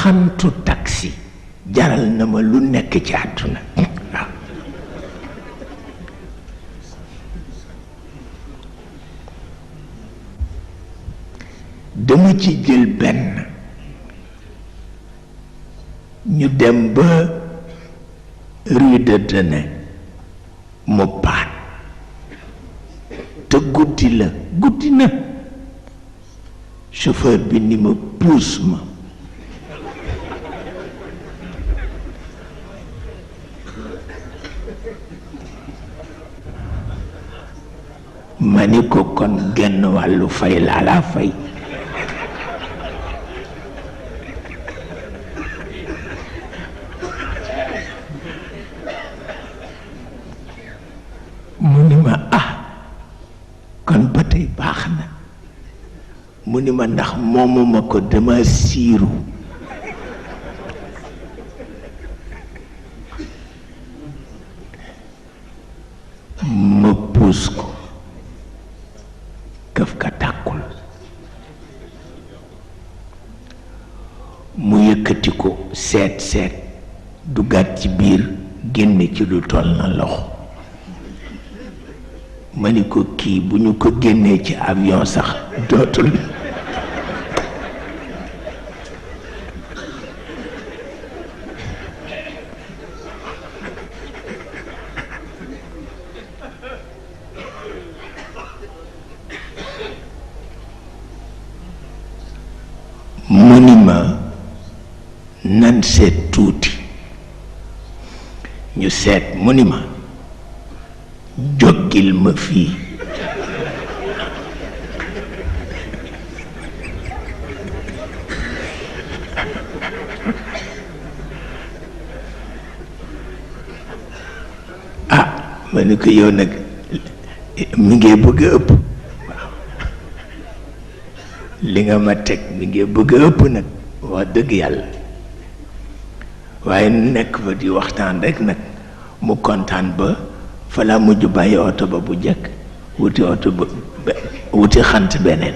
xantu taxi jaral na ma lu nekk ci àdduna waaw dama ci jël benn ñu dem ba rue de Denain mu paan te guddi la guddi na chauffeur bi ni ma puus ma ma ni ko kon genn wàllu fay laa laa fay mu ni ma kon ba tey baax na mu ni ma ndax moomuma ko dama siiru ma puus ko këf ka tàkkul mu yëkkati ko seet duggaat ci biir génne ci lu toll na loxo ma ni ko kii bu ñu ko génnee ci avion sax dootul mu ni ma nan seet tuuti ñu seet mu ni ma joggil ma fii ma ni ko yow nag mi ngi bëgg a ëpp waaw li nga ma teg mi ngi bëgg a ëpp nag wax dëgg yàlla waaye nekk fa di waxtaan rek nag mu kontaan ba fa laa mujj bàyyi oto ba bu jëkk wuti oto ba wuti xant beneen